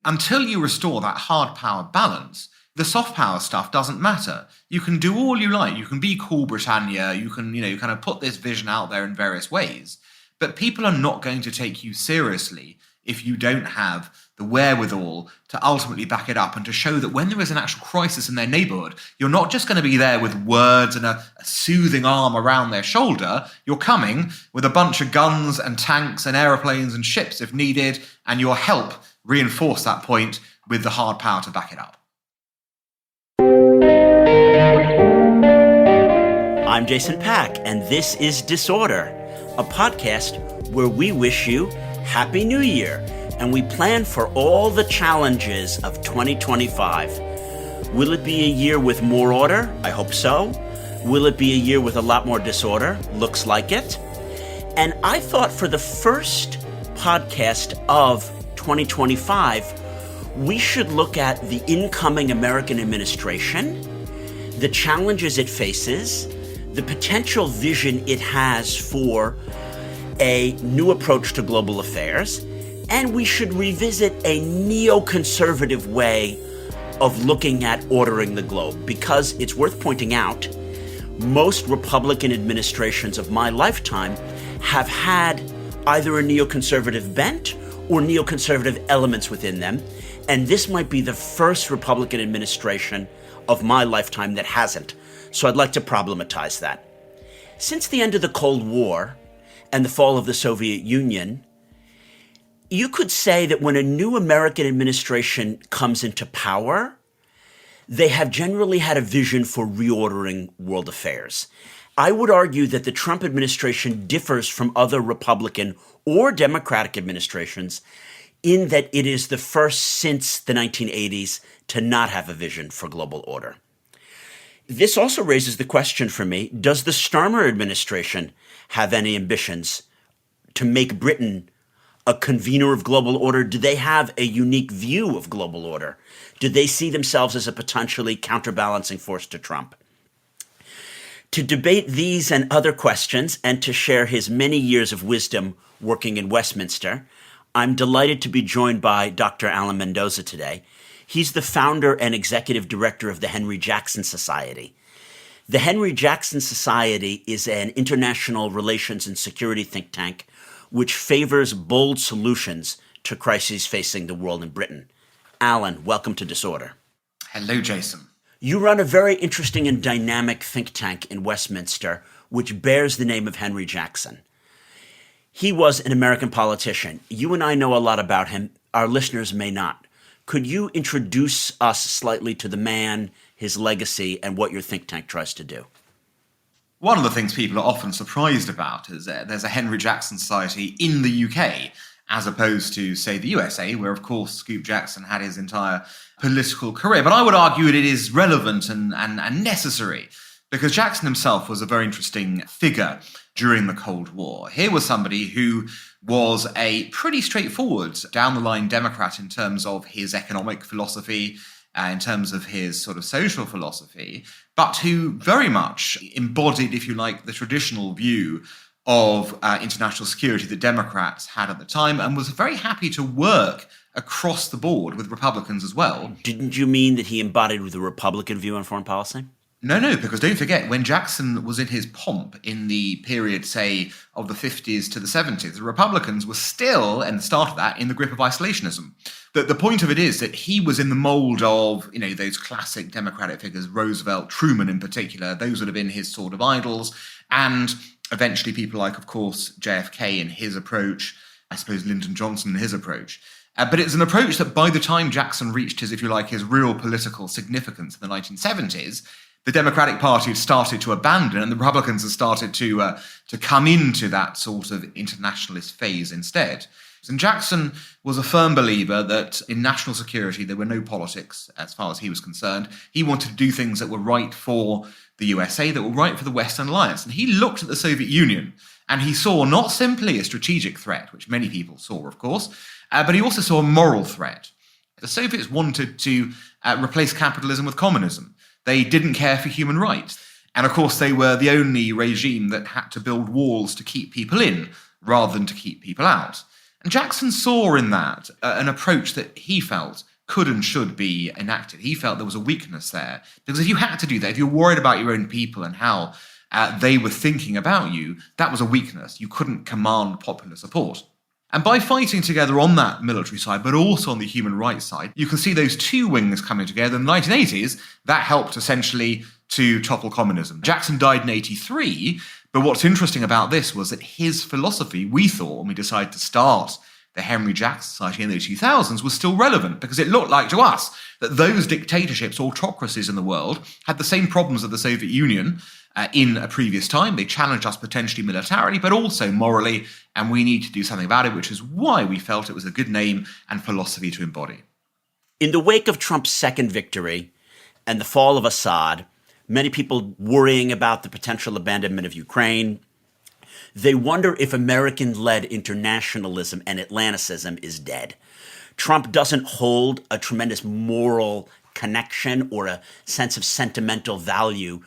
Until you restore that hard power balance, the soft power stuff doesn't matter. You can do all you like. You can be cool Britannia. You can, kind of put this vision out there in various ways. But people are not going to take you seriously if you don't have the wherewithal to ultimately back it up and to show that when there is an actual crisis in their neighbourhood, you're not just going to be there with words and a soothing arm around their shoulder. You're coming with a bunch of guns and tanks and aeroplanes and ships if needed, and you'll help reinforce that point with the hard power to back it up. I'm Jason Pack, and this is Disorder, a podcast where we wish you Happy New Year, and we plan for all the challenges of 2025. Will it be a year with more order? I hope so. Will it be a year with a lot more disorder? Looks like it. And I thought for the first podcast of 2025, we should look at the incoming American administration, the challenges it faces, the potential vision it has for a new approach to global affairs, and we should revisit a neoconservative way of looking at ordering the globe, because it's worth pointing out, most Republican administrations of my lifetime have had either a neoconservative bent or neoconservative elements within them, and this might be the first Republican administration of my lifetime that hasn't. So I'd like to problematize that. Since the end of the Cold War and the fall of the Soviet Union, you could say that when a new American administration comes into power, they have generally had a vision for reordering world affairs. I would argue that the Trump administration differs from other Republican or Democratic administrations in that it is the first since the 1980s to not have a vision for global order. This also raises the question for me, does the Starmer administration have any ambitions to make Britain a convener of global order? Do they have a unique view of global order? Do they see themselves as a potentially counterbalancing force to Trump? To debate these and other questions and to share his many years of wisdom working in Westminster, I'm delighted to be joined by Dr. Alan Mendoza today. He's the founder and executive director of the Henry Jackson Society. The Henry Jackson Society is an international relations and security think tank which favors bold solutions to crises facing the world and Britain. Alan, welcome to Disorder. Hello, Jason. You run a very interesting and dynamic think tank in Westminster, which bears the name of Henry Jackson. He was an American politician. You and I know a lot about him. Our listeners may not. Could you introduce us slightly to the man, his legacy, and what your think tank tries to do? One of the things people are often surprised about is that there's a Henry Jackson Society in the UK, as opposed to, say, the USA, where, of course, Scoop Jackson had his entire political career. But I would argue it is relevant and necessary, because Jackson himself was a very interesting figure during the Cold War. Here was somebody who was a pretty straightforward, down-the-line Democrat in terms of his economic philosophy, in terms of his sort of social philosophy, but who very much embodied, if you like, the traditional view of international security that Democrats had at the time, and was very happy to work across the board with Republicans as well. Didn't you mean that he embodied the Republican view on foreign policy? No, because don't forget, when Jackson was in his pomp in the period, say, of the 50s to the 70s, the Republicans were still, in the start of that, in the grip of isolationism. The point of it is that he was in the mold of, those classic Democratic figures, Roosevelt, Truman in particular. Those would have been his sort of idols. And eventually people like, of course, JFK in his approach, I suppose Lyndon Johnson in his approach. But it's an approach that by the time Jackson reached his, if you like, his real political significance in the 1970s, the Democratic Party had started to abandon, and the Republicans had started to come into that sort of internationalist phase instead. And Jackson was a firm believer that in national security there were no politics as far as he was concerned. He wanted to do things that were right for the USA, that were right for the Western Alliance. And he looked at the Soviet Union and he saw not simply a strategic threat, which many people saw, of course, but he also saw a moral threat. The Soviets wanted to replace capitalism with communism. They didn't care for human rights. And of course, they were the only regime that had to build walls to keep people in rather than to keep people out. And Jackson saw in that an approach that he felt could and should be enacted. He felt there was a weakness there. Because if you had to do that, if you're worried about your own people and how they were thinking about you, that was a weakness. You couldn't command popular support. And by fighting together on that military side, but also on the human rights side, you can see those two wings coming together. In the 1980s, that helped essentially to topple communism. Jackson died in 1983, but what's interesting about this was that his philosophy, we thought, when we decided to start the Henry Jackson Society in the 2000s, was still relevant, because it looked like to us that those dictatorships, autocracies in the world, had the same problems of the Soviet Union in a previous time. They challenged us potentially militarily, but also morally, and we need to do something about it, which is why we felt it was a good name and philosophy to embody. In the wake of Trump's second victory and the fall of Assad, many people worrying about the potential abandonment of Ukraine, they wonder if American-led internationalism and Atlanticism is dead. Trump doesn't hold a tremendous moral connection or a sense of sentimental value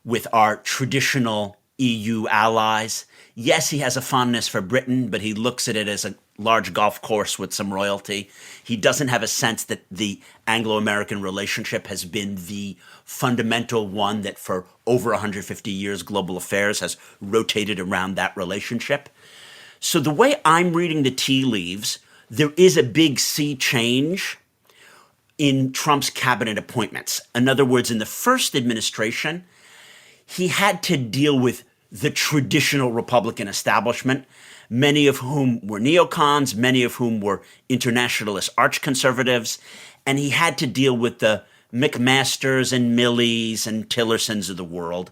with our traditional EU allies. Yes, he has a fondness for Britain, but he looks at it as a large golf course with some royalty. He doesn't have a sense that the Anglo-American relationship has been the fundamental one that for over 150 years global affairs has rotated around that relationship. So the way I'm reading the tea leaves, there is a big sea change in Trump's cabinet appointments. In other words, in the first administration, he had to deal with the traditional Republican establishment, many of whom were neocons, many of whom were internationalist arch-conservatives, and he had to deal with the McMasters and Millies and Tillersons of the world.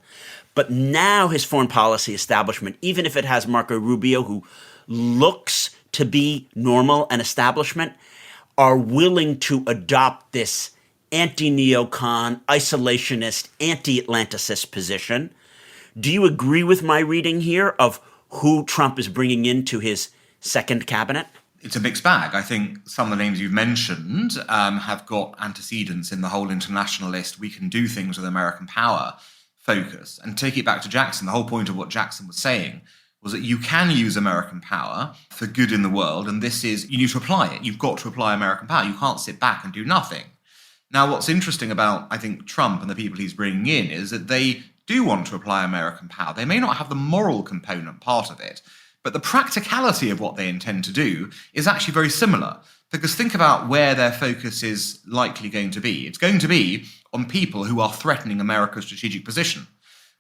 But now his foreign policy establishment, even if it has Marco Rubio, who looks to be normal and establishment, are willing to adopt this anti-neocon, isolationist, anti-Atlanticist position. Do you agree with my reading here of who Trump is bringing into his second cabinet? It's a mixed bag. I think some of the names you've mentioned have got antecedents in the whole internationalist, we can do things with American power focus. And take it back to Jackson, the whole point of what Jackson was saying was that you can use American power for good in the world, and this is, you need to apply it. You've got to apply American power. You can't sit back and do nothing. Now, what's interesting about, I think, Trump and the people he's bringing in is that they do want to apply American power. They may not have the moral component part of it, but the practicality of what they intend to do is actually very similar. Because think about where their focus is likely going to be. It's going to be on people who are threatening America's strategic position.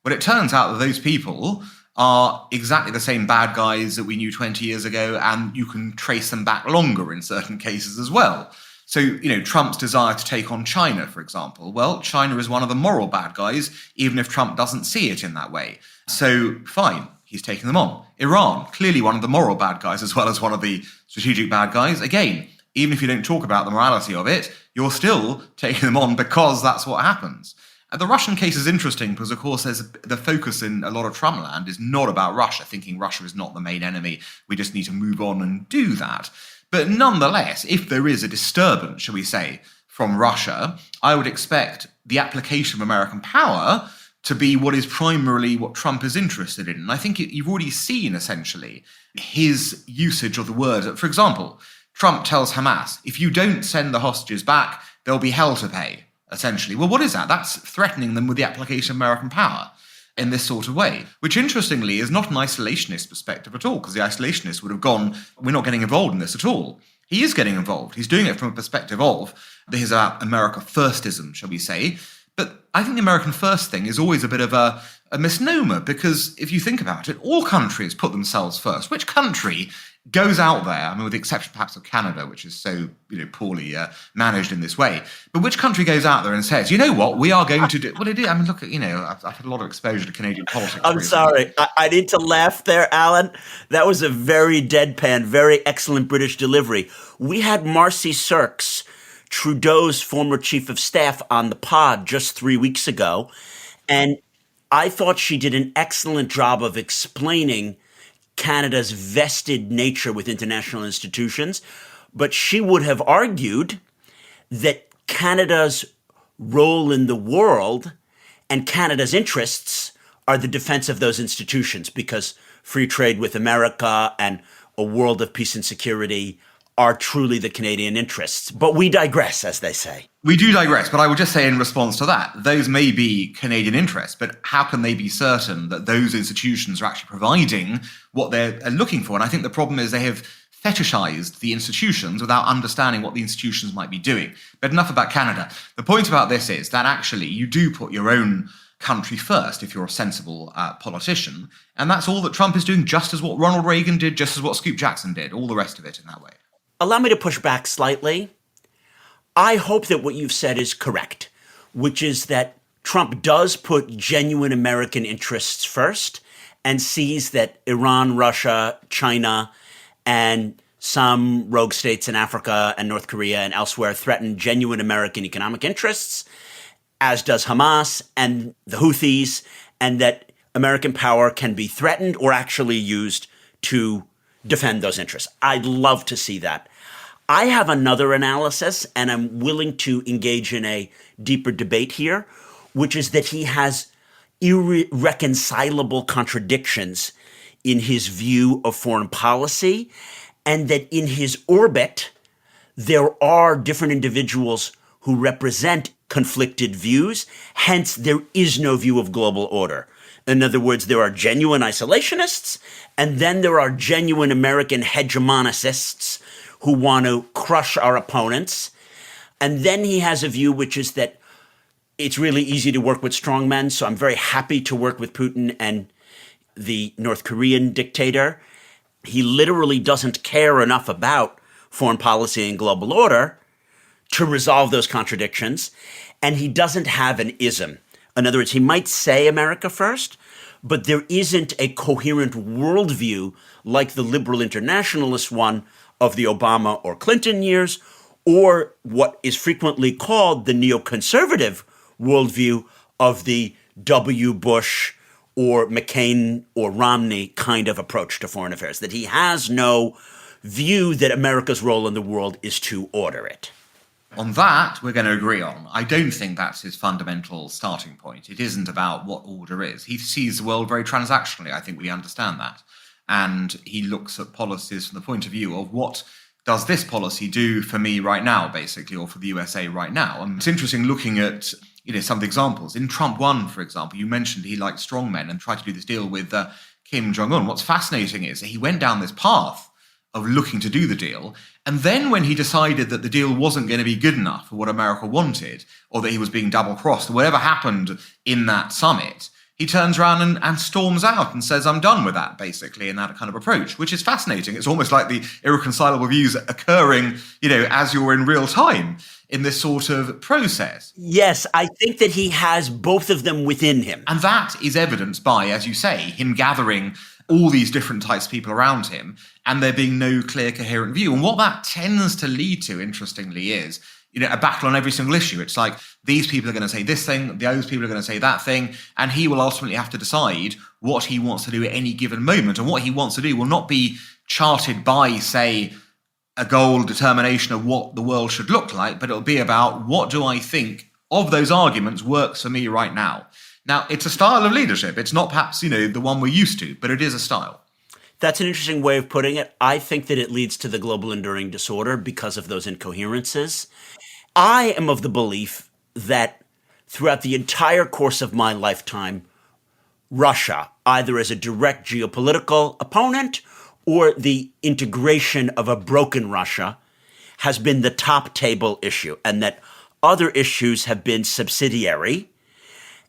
But it turns out that those people are exactly the same bad guys that we knew 20 years ago, and you can trace them back longer in certain cases as well. So, Trump's desire to take on China, for example. Well, China is one of the moral bad guys, even if Trump doesn't see it in that way. So, fine, he's taking them on. Iran, clearly one of the moral bad guys as well as one of the strategic bad guys. Again, even if you don't talk about the morality of it, you're still taking them on because that's what happens. The Russian case is interesting because, of course, the focus in a lot of Trump land is not about Russia, thinking Russia is not the main enemy. We just need to move on and do that. But nonetheless, if there is a disturbance, shall we say, from Russia, I would expect the application of American power to be what is primarily what Trump is interested in. And I think you've already seen, essentially, his usage of the word. For example, Trump tells Hamas, if you don't send the hostages back, there'll be hell to pay, essentially. Well, what is that? That's threatening them with the application of American power in this sort of way, which interestingly is not an isolationist perspective at all, because the isolationists would have gone, we're not getting involved in this at all. He is getting involved. He's doing it from a perspective of his America firstism, shall we say. But I think the American first thing is always a bit of a misnomer, because if you think about it, all countries put themselves first. Which country goes out there, with the exception perhaps of Canada, which is so poorly managed in this way, but which country goes out there and says, you know what, we are going to do, well, it is, look at, I've had a lot of exposure to Canadian politics. I'm sorry, I need to laugh there, Alan. That was a very deadpan, very excellent British delivery. We had Marcy Serkes, Trudeau's former chief of staff, on the pod just 3 weeks ago, and I thought she did an excellent job of explaining Canada's vested nature with international institutions, but she would have argued that Canada's role in the world and Canada's interests are the defense of those institutions, because free trade with America and a world of peace and security are truly the Canadian interests. But we digress, as they say. We do digress, but I would just say in response to that, those may be Canadian interests, but how can they be certain that those institutions are actually providing what they're looking for? And I think the problem is they have fetishized the institutions without understanding what the institutions might be doing. But enough about Canada. The point about this is that actually you do put your own country first if you're a sensible politician, and that's all that Trump is doing, just as what Ronald Reagan did, just as what Scoop Jackson did, all the rest of it in that way. Allow me to push back slightly. I hope that what you've said is correct, which is that Trump does put genuine American interests first and sees that Iran, Russia, China, and some rogue states in Africa and North Korea and elsewhere threaten genuine American economic interests, as does Hamas and the Houthis, and that American power can be threatened or actually used to defend those interests. I'd love to see that. I have another analysis, and I'm willing to engage in a deeper debate here, which is that he has irreconcilable contradictions in his view of foreign policy, and that in his orbit, there are different individuals who represent conflicted views. Hence, there is no view of global order. In other words, there are genuine isolationists, and then there are genuine American hegemonicists who want to crush our opponents. And then he has a view which is that it's really easy to work with strong men, so I'm very happy to work with Putin and the North Korean dictator. He literally doesn't care enough about foreign policy and global order to resolve those contradictions, and he doesn't have an ism. In other words, he might say America first, but there isn't a coherent worldview like the liberal internationalist one of the Obama or Clinton years, or what is frequently called the neoconservative worldview of the W. Bush or McCain or Romney kind of approach to foreign affairs, that he has no view that America's role in the world is to order it. On that, we're going to agree on. I don't think that's his fundamental starting point. It isn't about what order is. He sees the world very transactionally. I think we understand that. And he looks at policies from the point of view of what does this policy do for me right now, basically, or for the USA right now. And it's interesting looking at some of the examples. In Trump 1, for example, you mentioned he liked strongmen and tried to do this deal with Kim Jong-un. What's fascinating is that he went down this path of looking to do the deal. And then when he decided that the deal wasn't going to be good enough for what America wanted, or that he was being double-crossed, or whatever happened in that summit, he turns around and storms out and says, I'm done with that, basically, in that kind of approach, which is fascinating. It's almost like the irreconcilable views occurring, as you're in real time in this sort of process. Yes, I think that he has both of them within him. And that is evidenced by, as you say, him gathering all these different types of people around him and there being no clear, coherent view. And what that tends to lead to, interestingly, is a battle on every single issue. It's like these people are going to say this thing, those people are going to say that thing, and he will ultimately have to decide what he wants to do at any given moment. And what he wants to do will not be charted by, say, a goal determination of what the world should look like, but it'll be about what do I think of those arguments works for me right now. Now, it's a style of leadership. It's not perhaps, the one we're used to, but it is a style. That's an interesting way of putting it. I think that it leads to the global enduring disorder because of those incoherences. I am of the belief that throughout the entire course of my lifetime, Russia, either as a direct geopolitical opponent or the integration of a broken Russia, has been the top table issue, and that other issues have been subsidiary.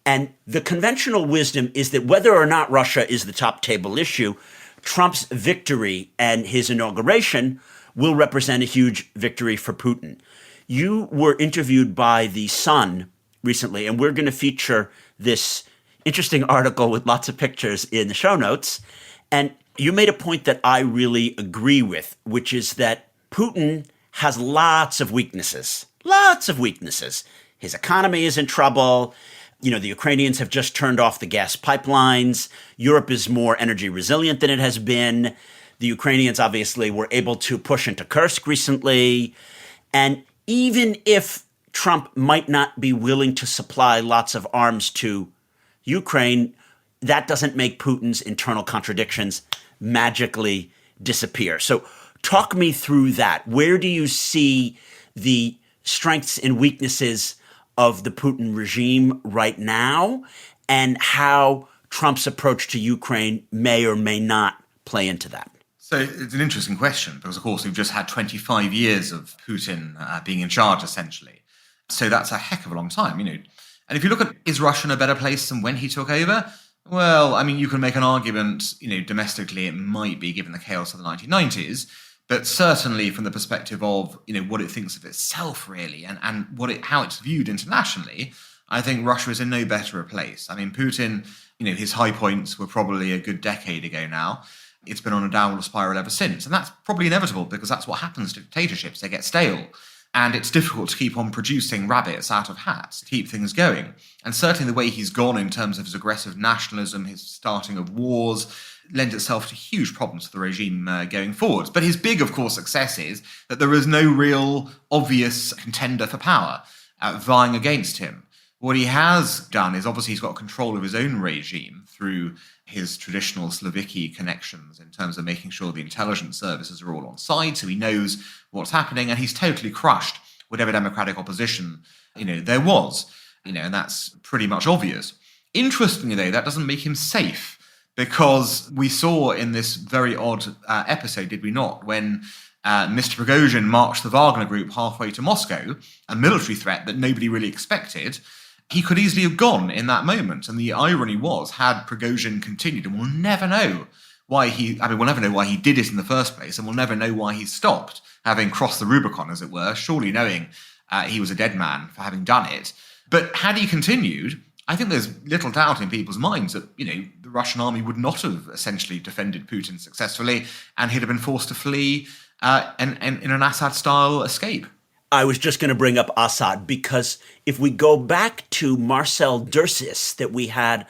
And the conventional wisdom is that whether or not Russia is the top table issue, Trump's victory and his inauguration will represent a huge victory for Putin. You were interviewed by The Sun recently, and we're going to feature this interesting article with lots of pictures in the show notes. And you made a point that I really agree with, which is that Putin has lots of weaknesses. His economy is in trouble. The Ukrainians have just turned off the gas pipelines. Europe is more energy resilient than it has been. The Ukrainians obviously were able to push into Kursk recently. And even if Trump might not be willing to supply lots of arms to Ukraine, that doesn't make Putin's internal contradictions magically disappear. So talk me through that. Where do you see the strengths and weaknesses of the Putin regime right now, and how Trump's approach to Ukraine may or may not play into that? So it's an interesting question because, of course, we've just had 25 years of Putin being in charge, essentially. So that's a heck of a long time, And if you look at, is Russia in a better place than when he took over? Well, I mean, you can make an argument, domestically it might be given the chaos of the 1990s, but certainly from the perspective of, what it thinks of itself, really, and how it's viewed internationally, I think Russia is in no better a place. I mean, Putin, his high points were probably a good decade ago now. It's been on a downward spiral ever since. And that's probably inevitable because that's what happens to dictatorships. They get stale. And it's difficult to keep on producing rabbits out of hats, to keep things going. And certainly the way he's gone in terms of his aggressive nationalism, his starting of wars, lends itself to huge problems for the regime going forward. But his big, of course, success is that there is no real obvious contender for power vying against him. What he has done is obviously he's got control of his own regime through his traditional Slaviki connections in terms of making sure the intelligence services are all on side, so he knows what's happening, and he's totally crushed whatever democratic opposition, there was, and that's pretty much obvious. Interestingly, though, that doesn't make him safe, because we saw in this very odd episode, did we not, when Mr. Prigozhin marched the Wagner group halfway to Moscow, a military threat that nobody really expected. He could easily have gone in that moment. And the irony was, had Prigozhin continued, and we'll never know why we'll never know why he did it in the first place, and we'll never know why he stopped, having crossed the Rubicon, as it were, surely knowing he was a dead man for having done it. But had he continued, I think there's little doubt in people's minds that, the Russian army would not have essentially defended Putin successfully, and he'd have been forced to flee and in an Assad-style escape. I was just going to bring up Assad, because if we go back to Marcel Dursis that we had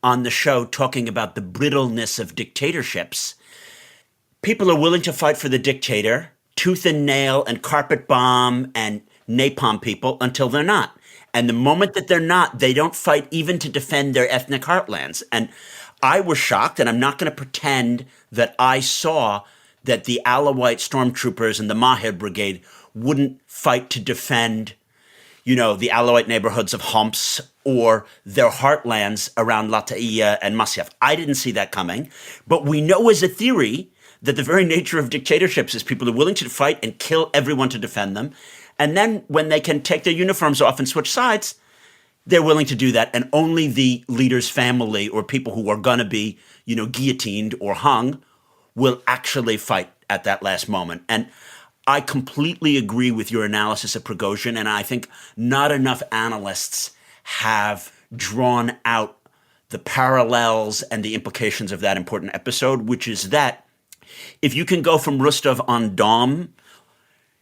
on the show talking about the brittleness of dictatorships, people are willing to fight for the dictator, tooth and nail and carpet bomb and napalm people until they're not. And the moment that they're not, they don't fight even to defend their ethnic heartlands. And I was shocked, and I'm not going to pretend that I saw that the Alawite stormtroopers and the Mahir Brigade wouldn't fight to defend, the Alawite neighborhoods of Homs or their heartlands around Latakia and Masyaf. I didn't see that coming. But we know as a theory that the very nature of dictatorships is people are willing to fight and kill everyone to defend them. And then when they can take their uniforms off and switch sides, they're willing to do that. And only the leader's family or people who are going to be, guillotined or hung will actually fight at that last moment. And I completely agree with your analysis of Prigozhin, and I think not enough analysts have drawn out the parallels and the implications of that important episode, which is that if you can go from Rostov-on-Don,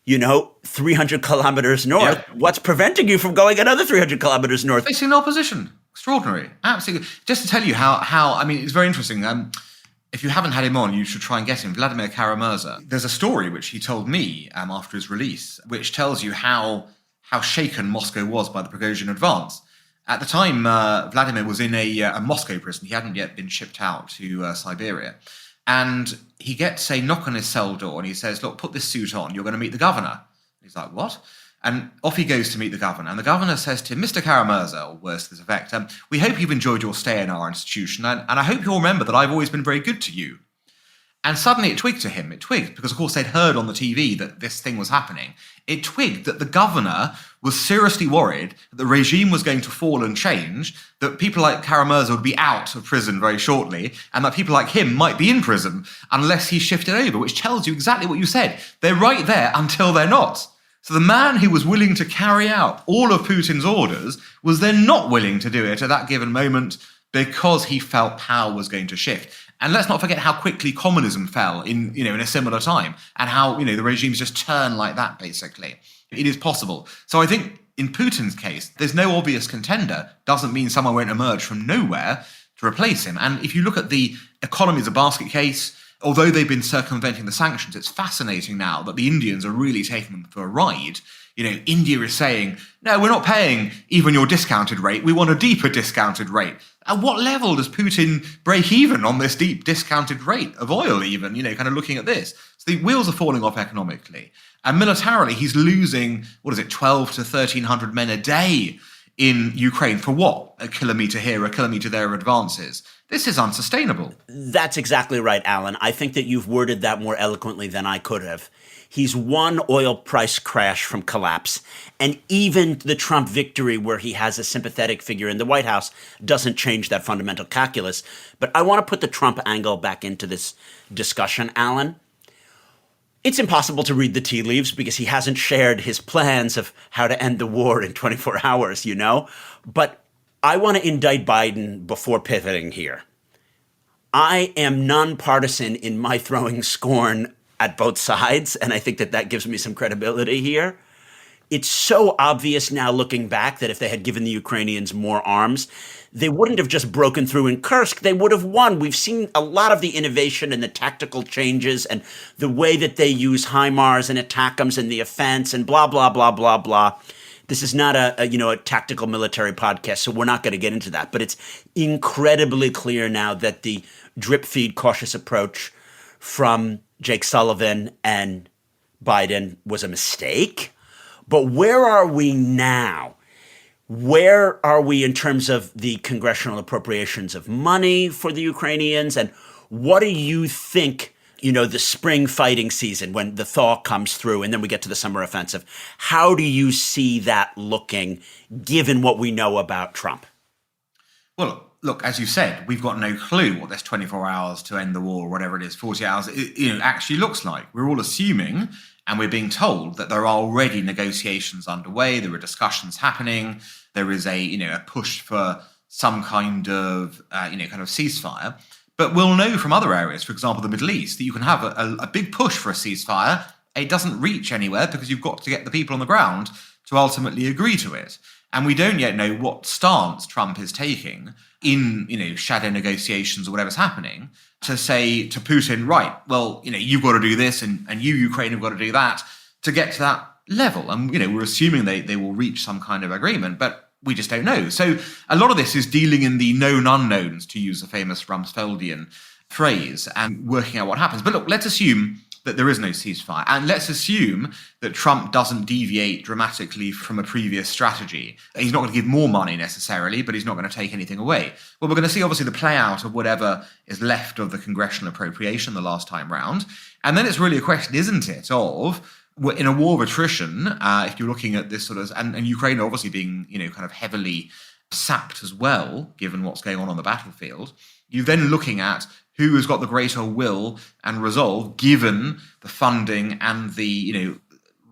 300 kilometers north, what's preventing you from going another 300 kilometers north? Facing the opposition. Extraordinary. Absolutely. Just to tell you how it's very interesting. If you haven't had him on, you should try and get him. Vladimir Kara-Murza. There's a story which he told me after his release, which tells you how shaken Moscow was by the Prigozhin advance. At the time, Vladimir was in a Moscow prison. He hadn't yet been shipped out to Siberia. And he gets a knock on his cell door, and he says, "Look, put this suit on. You're going to meet the governor." He's like, "What?" And off he goes to meet the governor. And the governor says to him, "Mr. Kara-Murza," or worse to this effect, "we hope you've enjoyed your stay in our institution, and I hope you'll remember that I've always been very good to you." And suddenly it twigged to him. It twigged, because of course they'd heard on the TV that this thing was happening. It twigged that the governor was seriously worried that the regime was going to fall and change, that people like Kara-Murza would be out of prison very shortly, and that people like him might be in prison unless he shifted over, which tells you exactly what you said. They're right there until they're not. So the man who was willing to carry out all of Putin's orders was then not willing to do it at that given moment because he felt power was going to shift. And let's not forget how quickly communism fell in a similar time, and how, the regimes just turn like that, basically. It is possible. So I think in Putin's case, there's no obvious contender. Doesn't mean someone won't emerge from nowhere to replace him. And if you look at the economy as a basket case, although they've been circumventing the sanctions, it's fascinating now that the Indians are really taking them for a ride. India is saying, no, we're not paying even your discounted rate. We want a deeper discounted rate. At what level does Putin break even on this deep discounted rate of oil even, kind of looking at this? So the wheels are falling off economically. And militarily, he's losing, 12 to 1,300 men a day in Ukraine for what? A kilometre here, a kilometre there of advances. This is unsustainable. That's exactly right, Alan. I think that you've worded that more eloquently than I could have. He's one oil price crash from collapse. And even the Trump victory, where he has a sympathetic figure in the White House, doesn't change that fundamental calculus. But I want to put the Trump angle back into this discussion, Alan. It's impossible to read the tea leaves because he hasn't shared his plans of how to end the war in 24 hours, But I want to indict Biden before pivoting here. I am nonpartisan in my throwing scorn at both sides, and I think that gives me some credibility here. It's so obvious now looking back that if they had given the Ukrainians more arms, they wouldn't have just broken through in Kursk. They would have won. We've seen a lot of the innovation and the tactical changes and the way that they use HIMARS and ATACMS and the offense and blah, blah, blah, blah, blah. This is not a tactical military podcast, so we're not going to get into that. But it's incredibly clear now that the drip feed cautious approach from Jake Sullivan and Biden was a mistake. But where are we now? Where are we in terms of the congressional appropriations of money for the Ukrainians? And what do you think, the spring fighting season, when the thaw comes through and then we get to the summer offensive, how do you see that looking given what we know about Trump? Well, look, as you said, we've got no clue what this 24 hours to end the war, or whatever it is, 40 hours, actually looks like. We're all assuming, and we're being told, that there are already negotiations underway. There are discussions happening. There is a push for some kind of ceasefire. But we'll know from other areas, for example, the Middle East, that you can have a big push for a ceasefire. It doesn't reach anywhere because you've got to get the people on the ground to ultimately agree to it. And we don't yet know what stance Trump is taking in, shadow negotiations or whatever's happening, to say to Putin, right, well, you've got to do this and you, Ukraine, have got to do that to get to that level. And, we're assuming they will reach some kind of agreement, but we just don't know. So a lot of this is dealing in the known unknowns, to use the famous Rumsfeldian phrase, and working out what happens. But look, let's assume that there is no ceasefire. And let's assume that Trump doesn't deviate dramatically from a previous strategy. He's not going to give more money necessarily, but he's not going to take anything away. Well, we're going to see obviously the play out of whatever is left of the congressional appropriation the last time round. And then it's really a question, isn't it, of, in a war of attrition, if you're looking at this sort of, and Ukraine obviously being, kind of heavily sapped as well, given what's going on the battlefield, you're then looking at who has got the greater will and resolve, given the funding and the,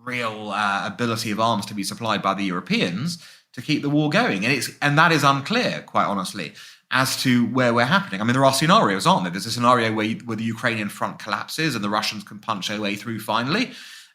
real ability of arms to be supplied by the Europeans to keep the war going. And that is unclear, quite honestly, as to where we're happening. I mean, there are scenarios, aren't there? There's a scenario where the Ukrainian front collapses and the Russians can punch their way through finally.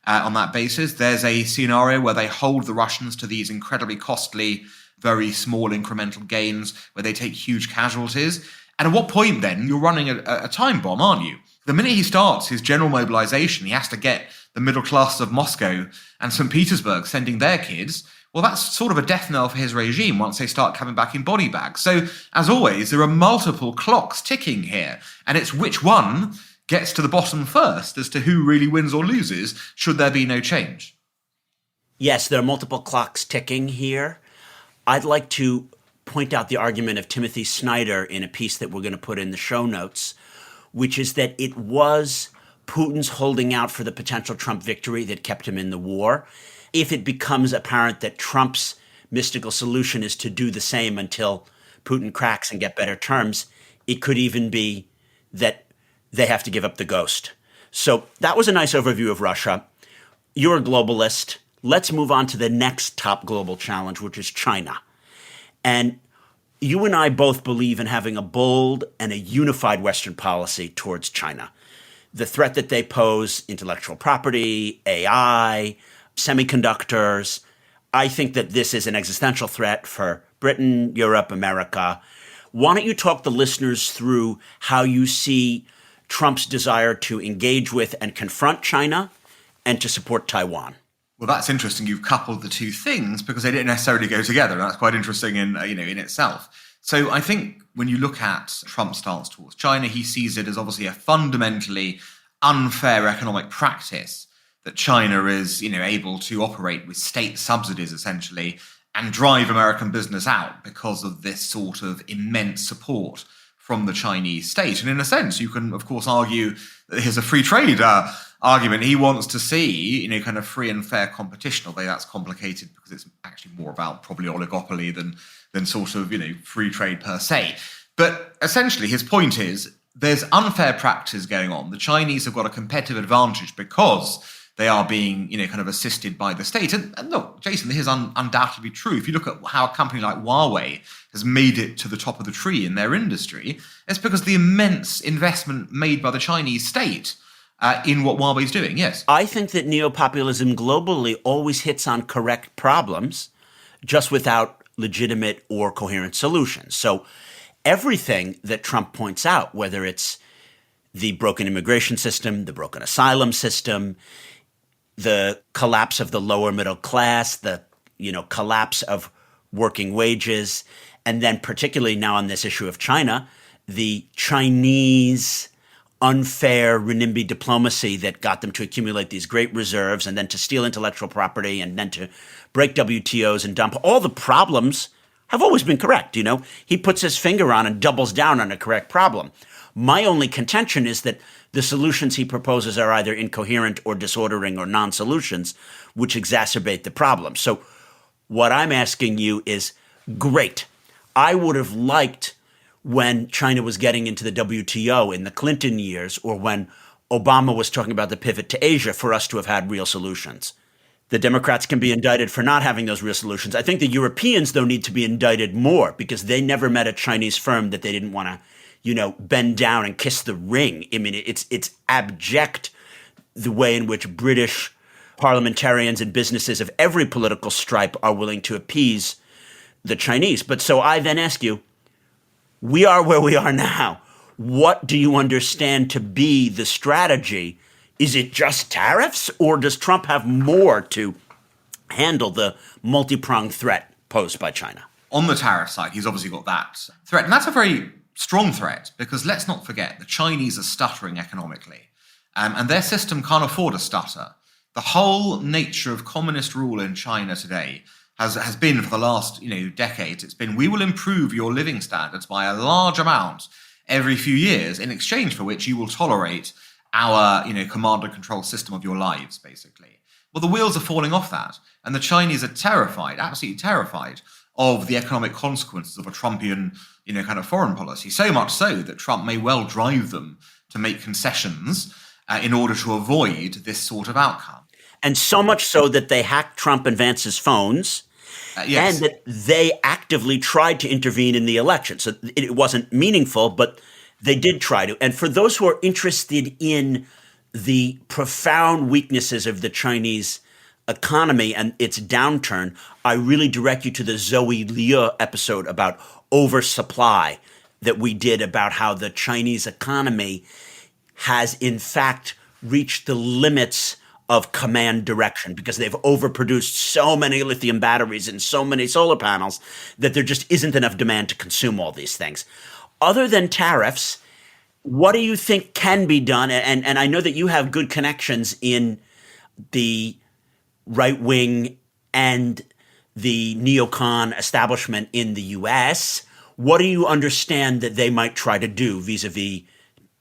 On that basis, there's a scenario where they hold the Russians to these incredibly costly, very small incremental gains, where they take huge casualties. And at what point then, you're running a time bomb, aren't you? The minute he starts his general mobilization, he has to get the middle class of Moscow and St. Petersburg sending their kids. Well, that's sort of a death knell for his regime once they start coming back in body bags. So, as always, there are multiple clocks ticking here. And it's which one gets to the bottom first as to who really wins or loses, should there be no change. Yes, there are multiple clocks ticking here. I'd like to point out the argument of Timothy Snyder in a piece that we're going to put in the show notes, which is that it was Putin's holding out for the potential Trump victory that kept him in the war. If it becomes apparent that Trump's mystical solution is to do the same until Putin cracks and get better terms, it could even be that they have to give up the ghost. So that was a nice overview of Russia. You're a globalist. Let's move on to the next top global challenge, which is China. And you and I both believe in having a bold and a unified Western policy towards China. The threat that they pose, intellectual property, AI, semiconductors. I think that this is an existential threat for Britain, Europe, America. Why don't you talk the listeners through how you see Trump's desire to engage with and confront China and to support Taiwan? Well, that's interesting. You've coupled the two things because they didn't necessarily go together. And that's quite interesting in itself. So I think when you look at Trump's stance towards China, he sees it as obviously a fundamentally unfair economic practice that China is, able to operate with state subsidies essentially and drive American business out because of this sort of immense support from the Chinese state. And in a sense, you can, of course, argue that here's a free trade argument. He wants to see, kind of free and fair competition, although that's complicated because it's actually more about probably oligopoly than sort of, free trade per se. But essentially, his point is there's unfair practice going on. The Chinese have got a competitive advantage because they are being, kind of assisted by the state. And look, Jason, this is undoubtedly true. If you look at how a company like Huawei has made it to the top of the tree in their industry, it's because of the immense investment made by the Chinese state in what Huawei's doing, yes. I think that neopopulism globally always hits on correct problems, just without legitimate or coherent solutions. So everything that Trump points out, whether it's the broken immigration system, the broken asylum system, the collapse of the lower middle class, the collapse of working wages, and then particularly now on this issue of China, the Chinese unfair renminbi diplomacy that got them to accumulate these great reserves and then to steal intellectual property and then to break WTOs and dump. All the problems have always been correct. He puts his finger on and doubles down on a correct problem. My only contention is that the solutions he proposes are either incoherent or disordering or non-solutions, which exacerbate the problem. So what I'm asking you is, great. I would have liked when China was getting into the WTO in the Clinton years or when Obama was talking about the pivot to Asia for us to have had real solutions. The Democrats can be indicted for not having those real solutions. I think the Europeans, though, need to be indicted more because they never met a Chinese firm that they didn't want to bend down and kiss the ring. I mean, it's abject the way in which British parliamentarians and businesses of every political stripe are willing to appease the Chinese. But so I then ask you, we are where we are now. What do you understand to be the strategy? Is it just tariffs, or does Trump have more to handle the multi-pronged threat posed by China? On the tariff side, he's obviously got that threat. And that's a very strong threat because let's not forget, the Chinese are stuttering economically. And their system can't afford a stutter. The whole nature of communist rule in China today has been for the last decades. It's been, we will improve your living standards by a large amount every few years, in exchange for which you will tolerate our command and control system of your lives, basically. Well, the wheels are falling off that. And the Chinese are terrified, absolutely terrified, of the economic consequences of a Trumpian kind of foreign policy. So much so that Trump may well drive them to make concessions in order to avoid this sort of outcome. And so much so that they hacked Trump and Vance's phones, yes. And that they actively tried to intervene in the election. So it wasn't meaningful, but they did try to. And for those who are interested in the profound weaknesses of the Chinese economy and its downturn, I really direct you to the Zoe Liu episode about oversupply that we did about how the Chinese economy has in fact reached the limits of command direction because they've overproduced so many lithium batteries and so many solar panels that there just isn't enough demand to consume all these things. Other than tariffs, what do you think can be done? And I know that you have good connections in the right wing and the neocon establishment in the U.S. What do you understand that they might try to do vis-a-vis,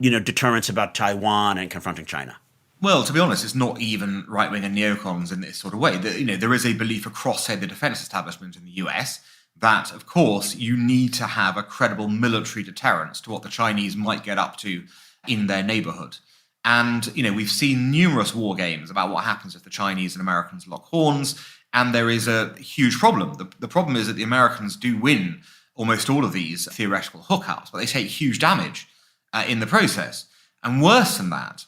deterrence about Taiwan and confronting China? Well, to be honest, it's not even right-wing and neocons in this sort of way. There is a belief across, say, the defense establishment in the US that, of course, you need to have a credible military deterrence to what the Chinese might get up to in their neighborhood. And, we've seen numerous war games about what happens if the Chinese and Americans lock horns, and there is a huge problem. The problem is that the Americans do win almost all of these theoretical hookups, but they take huge damage in the process. And worse than that,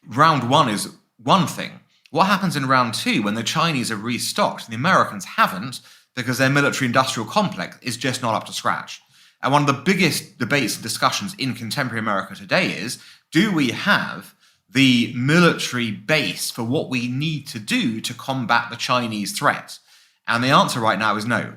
round one is one thing. What happens in round two when the Chinese are restocked and the Americans haven't because their military-industrial complex is just not up to scratch? And one of the biggest debates and discussions in contemporary America today is Do we have the military base for what we need to do to combat the Chinese threat? And the answer right now is no.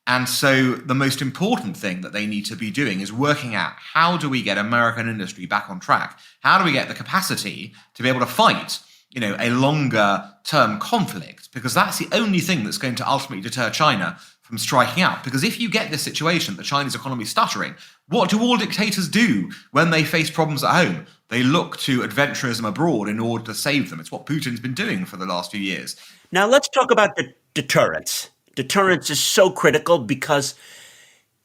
And so the most important thing that they need to be doing is working out, how do we get American industry back on track? How do we get the capacity to be able to fight, a longer term conflict? Because that's the only thing that's going to ultimately deter China from striking out. Because if you get this situation, the Chinese economy stuttering, what do all dictators do when they face problems at home? They look to adventurism abroad in order to save them. It's what Putin's been doing for the last few years. Now let's talk about deterrence. Deterrence is so critical because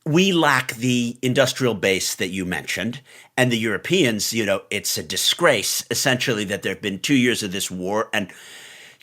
we lack the industrial base that you mentioned. And the Europeans, it's a disgrace, essentially, that there have been 2 years of this war. And,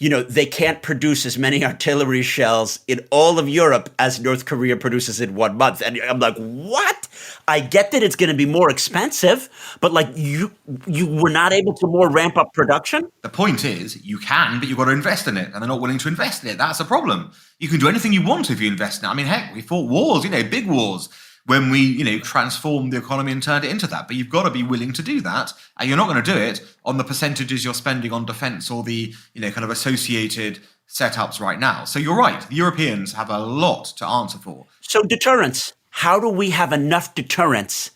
they can't produce as many artillery shells in all of Europe as North Korea produces in 1 month. And I'm like, what? I get that it's going to be more expensive, but you were not able to more ramp up production? The point is, you can, but you've got to invest in it, and they're not willing to invest in it. That's a problem. You can do anything you want if you invest in it. I mean, heck, we fought wars, big wars, when we, transformed the economy and turned it into that. But you've got to be willing to do that, and you're not going to do it on the percentages you're spending on defense or the, kind of associated setups right now. So you're right. The Europeans have a lot to answer for. So deterrence. How do we have enough deterrence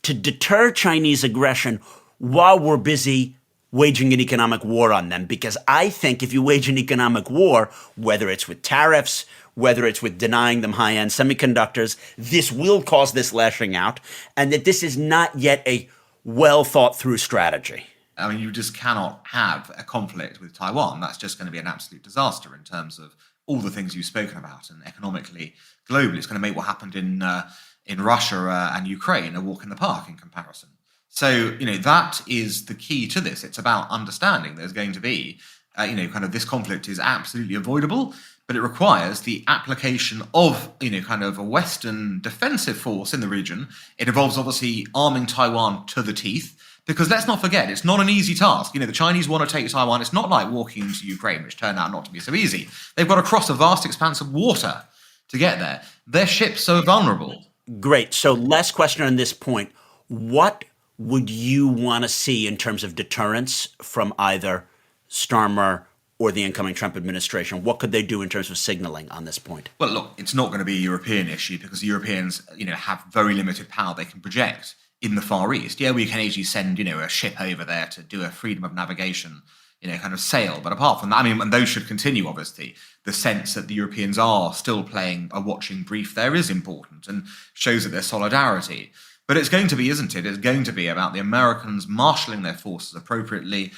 to deter Chinese aggression while we're busy waging an economic war on them? Because I think if you wage an economic war, whether it's with tariffs, whether it's with denying them high-end semiconductors, this will cause this lashing out, and that this is not yet a well-thought-through strategy. I mean, you just cannot have a conflict with Taiwan. That's just going to be an absolute disaster in terms of all the things you've spoken about, and economically, globally, it's going to make what happened in Russia and Ukraine a walk in the park in comparison. So, that is the key to this. It's about understanding there's going to be, kind of this conflict is absolutely avoidable, but it requires the application of, kind of a Western defensive force in the region. It involves obviously arming Taiwan to the teeth, because let's not forget, it's not an easy task. The Chinese want to take Taiwan. It's not like walking into Ukraine, which turned out not to be so easy. They've got to cross a vast expanse of water to get there. Their ships are vulnerable. Great. So last question on this point. What would you want to see in terms of deterrence from either Starmer or the incoming Trump administration? What could they do in terms of signaling on this point? Well, look, it's not going to be a European issue because the Europeans, have very limited power they can project in the Far East. Yeah, we can occasionally send, a ship over there to do a freedom of navigation, kind of sail. But apart from that, and those should continue, obviously. The sense that the Europeans are still playing a watching brief there is important and shows that there's solidarity. But it's going to be, isn't it? It's going to be about the Americans marshalling their forces appropriately,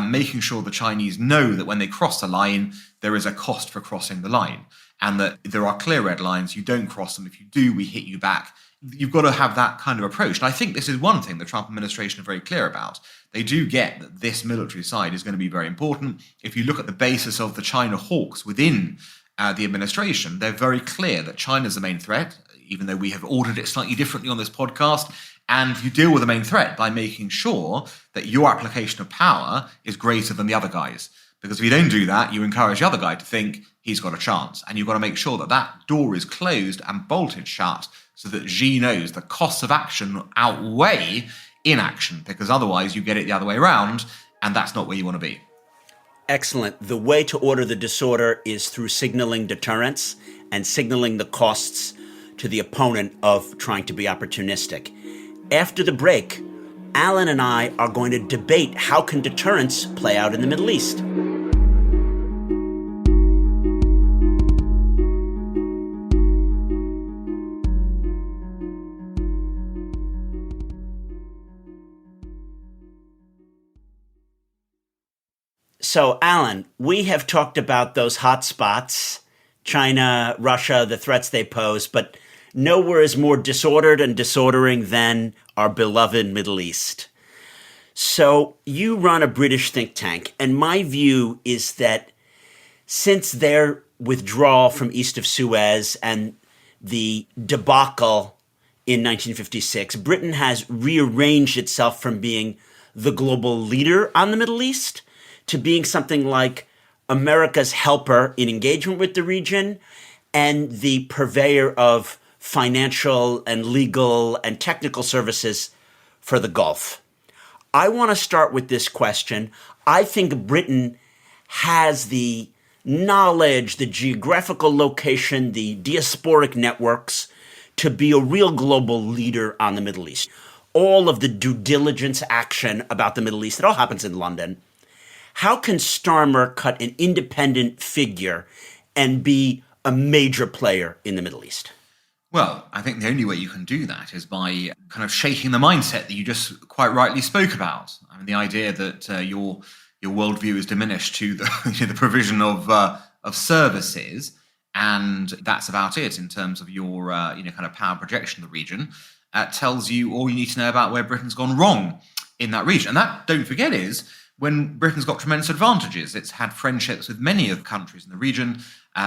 making sure the Chinese know that when they cross the line, there is a cost for crossing the line, and that there are clear red lines. You don't cross them. If you do, we hit you back. You've got to have that kind of approach. And I think this is one thing the Trump administration are very clear about. They do get that this military side is going to be very important. If you look at the basis of the China hawks within the administration, they're very clear that China's the main threat, even though we have ordered it slightly differently on this podcast. And you deal with the main threat by making sure that your application of power is greater than the other guy's. Because if you don't do that, you encourage the other guy to think he's got a chance. And you've got to make sure that that door is closed and bolted shut so that Xi knows the costs of action outweigh inaction, because otherwise you get it the other way around, and that's not where you want to be. Excellent. The way to order the disorder is through signaling deterrence and signaling the costs to the opponent of trying to be opportunistic. After the break, Alan and I are going to debate how can deterrence play out in the Middle East. So, Alan, we have talked about those hot spots, China, Russia, the threats they pose, but nowhere is more disordered and disordering than our beloved Middle East. So you run a British think tank, and my view is that since their withdrawal from east of Suez and the debacle in 1956, Britain has rearranged itself from being the global leader on the Middle East to being something like America's helper in engagement with the region and the purveyor of financial and legal and technical services for the Gulf. I want to start with this question. I think Britain has the knowledge, the geographical location, the diasporic networks to be a real global leader on the Middle East. All of the due diligence action about the Middle East, it all happens in London. How can Starmer cut an independent figure and be a major player in the Middle East? Well, I think the only way you can do that is by kind of shaking the mindset that you just quite rightly spoke about. I mean, the idea that your worldview is diminished to the provision of services, and that's about it in terms of your kind of power projection of the region. Tells you all you need to know about where Britain's gone wrong in that region. And that, don't forget, is when Britain's got tremendous advantages. It's had friendships with many of the countries in the region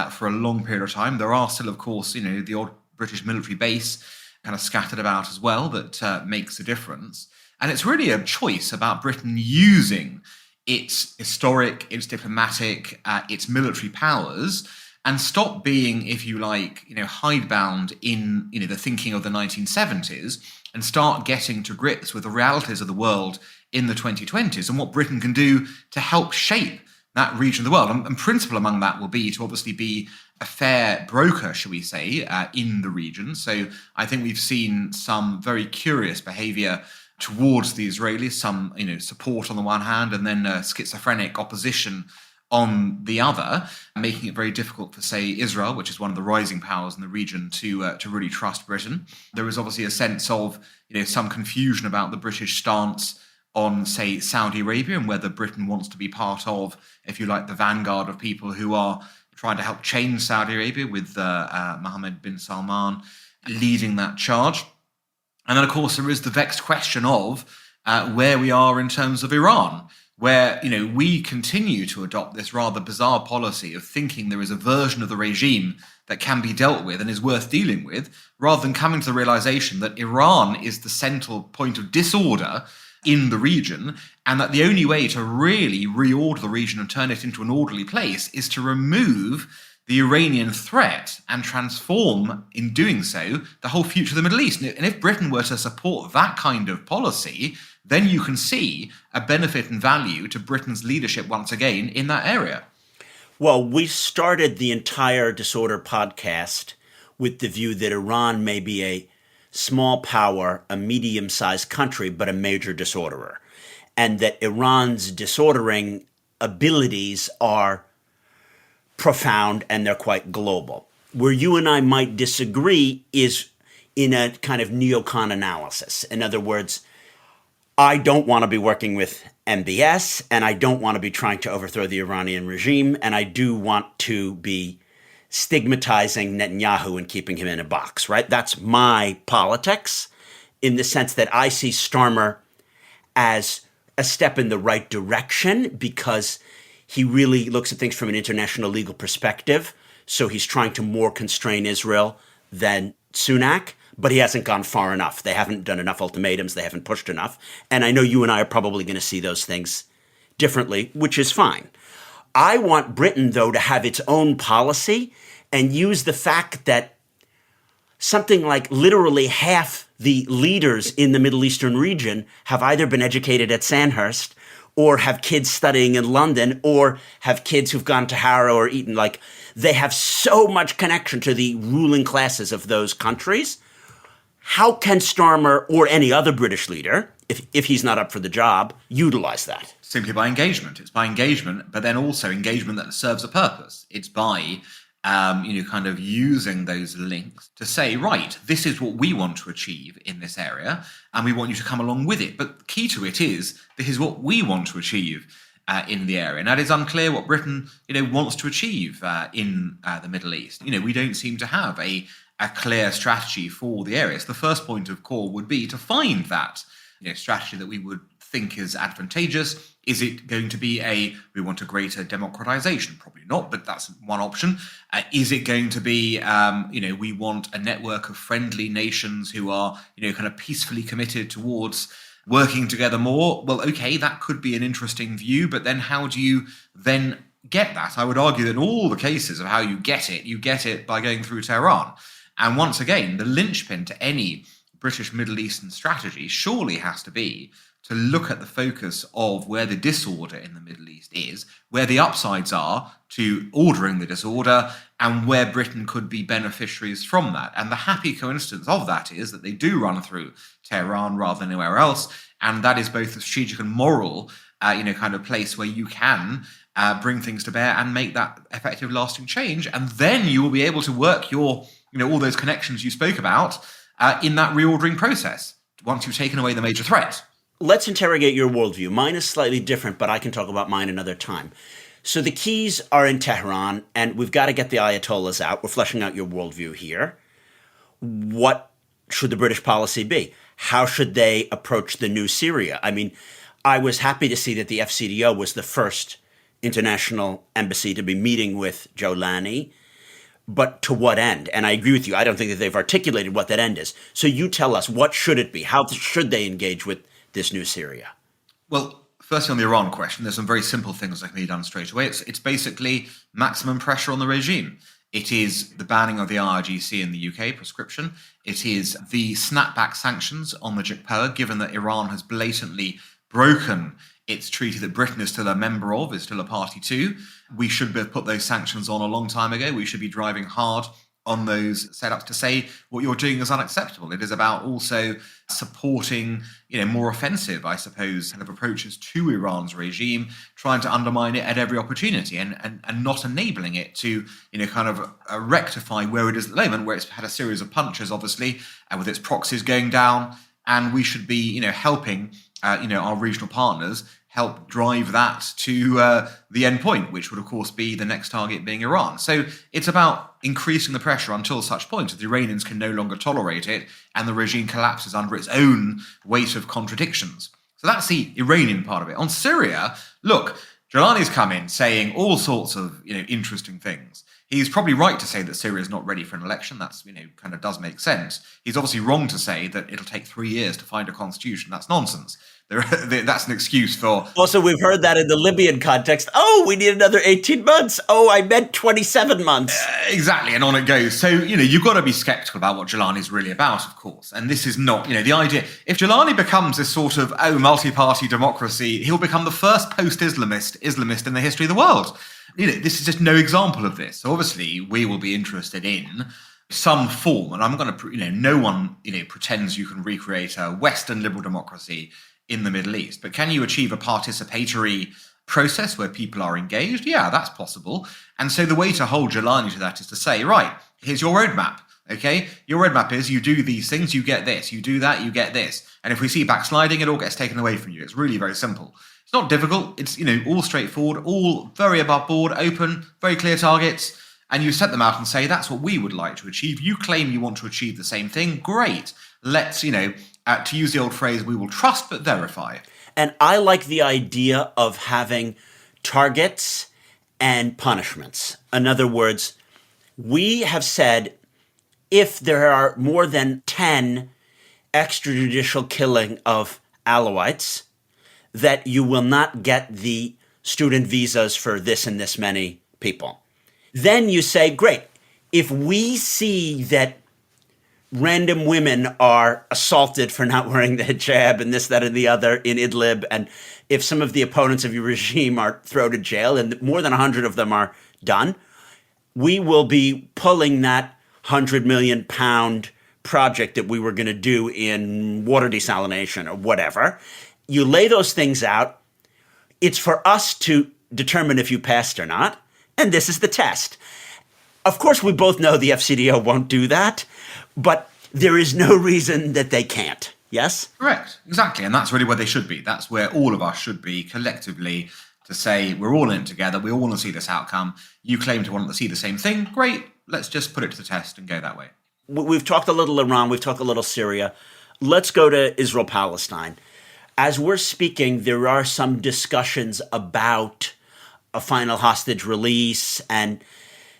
for a long period of time. There are still, of course, the odd British military base kind of scattered about as well that makes a difference. And it's really a choice about Britain using its historic, its diplomatic, its military powers, and stop being, if you like, hidebound in the thinking of the 1970s, and start getting to grips with the realities of the world in the 2020s and what Britain can do to help shape that region of the world. And principal among that will be to obviously be a fair broker, shall we say, in the region. So I think we've seen some very curious behaviour towards the Israelis, some support on the one hand, and then schizophrenic opposition on the other, making it very difficult for, say, Israel, which is one of the rising powers in the region, to really trust Britain. There is obviously a sense of some confusion about the British stance on, say, Saudi Arabia, and whether Britain wants to be part of, if you like, the vanguard of people who are trying to help change Saudi Arabia, with Mohammed bin Salman leading that charge. And then, of course, there is the vexed question of where we are in terms of Iran, where we continue to adopt this rather bizarre policy of thinking there is a version of the regime that can be dealt with and is worth dealing with, rather than coming to the realization that Iran is the central point of disorder in the region, and that the only way to really reorder the region and turn it into an orderly place is to remove the Iranian threat and transform, in doing so, the whole future of the Middle East. And if Britain were to support that kind of policy, then you can see a benefit and value to Britain's leadership once again in that area. Well, we started the entire Disorder podcast with the view that Iran may be a small power, a medium-sized country, but a major disorderer, and that Iran's disordering abilities are profound and they're quite global. Where you and I might disagree is in a kind of neocon analysis. In other words, I don't want to be working with MBS, and I don't want to be trying to overthrow the Iranian regime, and I do want to be stigmatizing Netanyahu and keeping him in a box, right? That's my politics, in the sense that I see Starmer as a step in the right direction because he really looks at things from an international legal perspective. So he's trying to more constrain Israel than Sunak, but he hasn't gone far enough. They haven't done enough ultimatums. They haven't pushed enough. And I know you and I are probably going to see those things differently, which is fine. I want Britain, though, to have its own policy and use the fact that something like literally half the leaders in the Middle Eastern region have either been educated at Sandhurst or have kids studying in London or have kids who've gone to Harrow or Eton. Like, they have so much connection to the ruling classes of those countries. How can Starmer or any other British leader, if he's not up for the job, utilize that? Simply by engagement. It's by engagement, but then also engagement that serves a purpose. It's by kind of using those links to say, right, this is what we want to achieve in this area, and we want you to come along with it. But the key to it is, this is what we want to achieve in the area. And that is unclear what Britain, wants to achieve in the Middle East. We don't seem to have a clear strategy for the area. So the first point of call would be to find that strategy that we would think is advantageous. Is it going to be we want a greater democratization? Probably not, but that's one option. Is it going to be, we want a network of friendly nations who are, kind of peacefully committed towards working together more? Well, okay, that could be an interesting view, but then how do you then get that? I would argue that in all the cases of how you get it by going through Tehran. And once again, the linchpin to any British Middle Eastern strategy surely has to be to look at the focus of where the disorder in the Middle East is, where the upsides are to ordering the disorder, and where Britain could be beneficiaries from that. And the happy coincidence of that is that they do run through Tehran rather than anywhere else, and that is both a strategic and moral, kind of place where you can bring things to bear and make that effective, lasting change. And then you will be able to work your, all those connections you spoke about in that reordering process once you've taken away the major threat. Let's interrogate your worldview. Mine is slightly different, but I can talk about mine another time. So the keys are in Tehran, and we've got to get the Ayatollahs out. We're fleshing out your worldview here. What should the British policy be? How should they approach the new Syria? I mean, I was happy to see that the FCDO was the first international embassy to be meeting with Jolani. But to what end? And I agree with you. I don't think that they've articulated what that end is. So you tell us, what should it be? How should they engage with this new Syria? Well, firstly, on the Iran question, there's some very simple things that can be done straight away. It's basically maximum pressure on the regime. It is the banning of the IRGC in the UK, prescription. It is the snapback sanctions on the JCPOA, given that Iran has blatantly broken its treaty that Britain is still a member of, is still a party to. We should have put those sanctions on a long time ago. We should be driving hard on those setups to say what you're doing is unacceptable. It is about also supporting, more offensive, I suppose, kind of approaches to Iran's regime, trying to undermine it at every opportunity and not enabling it to, rectify where it is at the moment, where it's had a series of punches, obviously, with its proxies going down. And we should be, helping, our regional partners help drive that to the end point, which would, of course, be the next target being Iran. So it's about increasing the pressure until such point that the Iranians can no longer tolerate it and the regime collapses under its own weight of contradictions. So that's the Iranian part of it. On Syria, look, Jolani's come in saying all sorts of interesting things. He's probably right to say that Syria is not ready for an election. That's, kind of does make sense. He's obviously wrong to say that it'll take 3 years to find a constitution. That's nonsense. That's an excuse for... Also, we've heard that in the Libyan context. Oh, we need another 18 months. Oh, I meant 27 months. Exactly, and on it goes. So, you've got to be skeptical about what Jolani's really about, of course. And this is not, the idea... If Jolani becomes this sort of, multi-party democracy, he'll become the first post-Islamist in the history of the world. This is just no example of this. So obviously, we will be interested in some form, and I'm going to, no one, pretends you can recreate a Western liberal democracy in the Middle East. But can you achieve a participatory process where people are engaged? Yeah, that's possible. And so the way to hold Jolani to that is to say, right, here's your roadmap. Okay, your roadmap is you do these things, you get this. You do that, you get this. And if we see backsliding, it all gets taken away from you. It's really very simple. It's not difficult. It's, all straightforward, all very above board, open, very clear targets. And you set them out and say, that's what we would like to achieve. You claim you want to achieve the same thing. Great. Let's, to use the old phrase, we will trust but verify. And I like the idea of having targets and punishments. In other words, we have said if there are more than 10 extrajudicial killing of Alawites, that you will not get the student visas for this and this many people. Then you say, great, if we see that random women are assaulted for not wearing the hijab and this, that, and the other in Idlib, and if some of the opponents of your regime are thrown to jail, and more than 100 of them are done, we will be pulling that £100 million project that we were going to do in water desalination or whatever. You lay those things out. It's for us to determine if you passed or not. And this is the test. Of course, we both know the FCDO won't do that, but there is no reason that they can't. Yes? Correct. Exactly. And that's really where they should be. That's where all of us should be collectively to say we're all in it together. We all want to see this outcome. You claim to want to see the same thing. Great. Let's just put it to the test and go that way. We've talked a little Iran. We've talked a little Syria. Let's go to Israel-Palestine. As we're speaking, there are some discussions about a final hostage release, and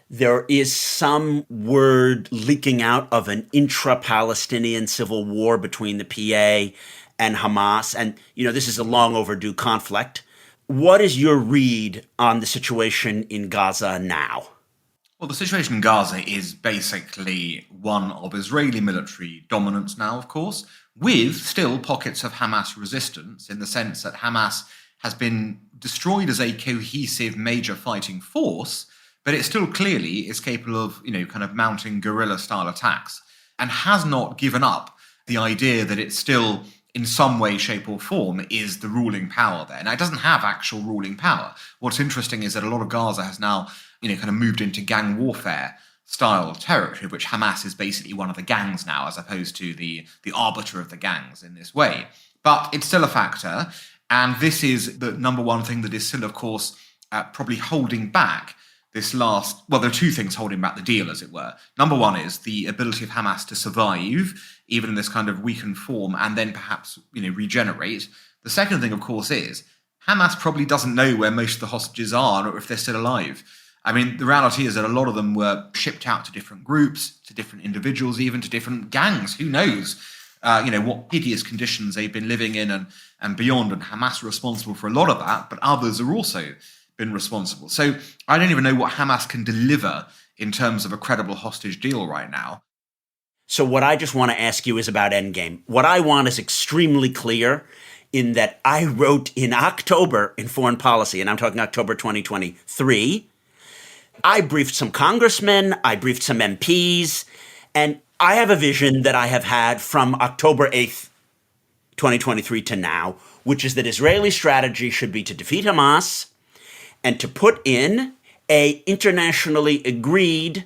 there is some word leaking out of an intra-Palestinian civil war between the PA and Hamas. And, this is a long overdue conflict. What is your read on the situation in Gaza now? Well, the situation in Gaza is basically one of Israeli military dominance now, of course, with still pockets of Hamas resistance in the sense that Hamas has been destroyed as a cohesive major fighting force, but it still clearly is capable of, kind of mounting guerrilla-style attacks and has not given up the idea that it's still, in some way, shape or form, is the ruling power there. Now, it doesn't have actual ruling power. What's interesting is that a lot of Gaza has now kind of moved into gang warfare style territory, of which Hamas is basically one of the gangs now, as opposed to the arbiter of the gangs in this way. But it's still a factor, and this is the number one thing that is still, of course, probably holding back this last... Well, there are two things holding back the deal, as it were. Number one is the ability of Hamas to survive, even in this kind of weakened form, and then perhaps, regenerate. The second thing, of course, is Hamas probably doesn't know where most of the hostages are or if they're still alive. I mean, the reality is that a lot of them were shipped out to different groups, to different individuals, even to different gangs. Who knows, what hideous conditions they've been living in and beyond. And Hamas are responsible for a lot of that, but others are also been responsible. So I don't even know what Hamas can deliver in terms of a credible hostage deal right now. So what I just want to ask you is about Endgame. What I want is extremely clear in that I wrote in October in Foreign Policy, and I'm talking October 2023, I briefed some congressmen, I briefed some MPs, and I have a vision that I have had from October 8th, 2023 to now, which is that Israeli strategy should be to defeat Hamas and to put in a internationally agreed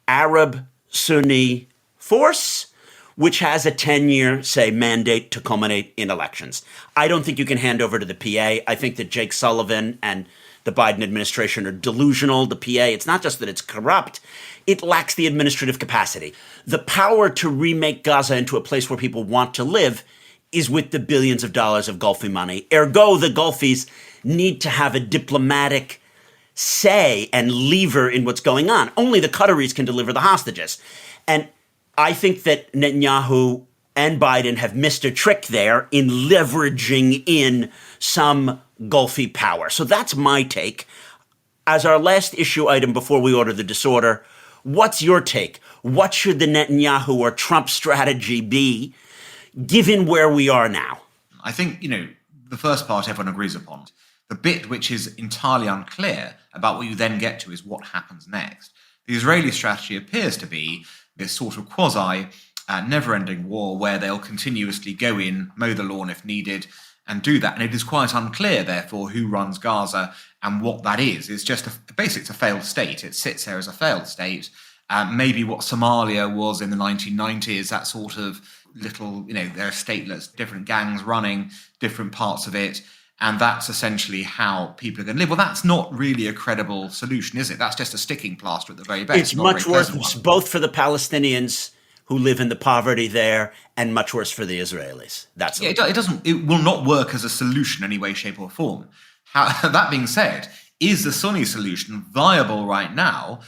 Arab-Sunni force, which has a 10-year, mandate to culminate in elections. I don't think you can hand over to the PA. I think that Jake Sullivan and the Biden administration are delusional. The PA, it's not just that it's corrupt, it lacks the administrative capacity. The power to remake Gaza into a place where people want to live is with the billions of dollars of Gulfi money. Ergo, the Gulfis need to have a diplomatic say and lever in what's going on. Only the Qataris can deliver the hostages. And I think that Netanyahu and Biden have missed a trick there in leveraging in some Gulfi power. So that's my take. As our last issue item before we order the disorder, what's your take? What should the Netanyahu or Trump strategy be, given where we are now? I think, the first part everyone agrees upon. The bit which is entirely unclear about what you then get to is what happens next. The Israeli strategy appears to be this sort of never-ending war where they'll continuously go in, mow the lawn if needed, and do that. And it is quite unclear, therefore, who runs Gaza and what that is. It's just basically it's a failed state. It sits there as a failed state. Maybe what Somalia was in the 1990s, that sort of little, they're stateless, different gangs running different parts of it. And that's essentially how people are going to live. Well, that's not really a credible solution, is it? That's just a sticking plaster at the very best. It's much worse, both for the Palestinians who live in the poverty there, and much worse for the Israelis. It will not work as a solution in any way, shape, or form. That being said, is the Sunni solution viable right now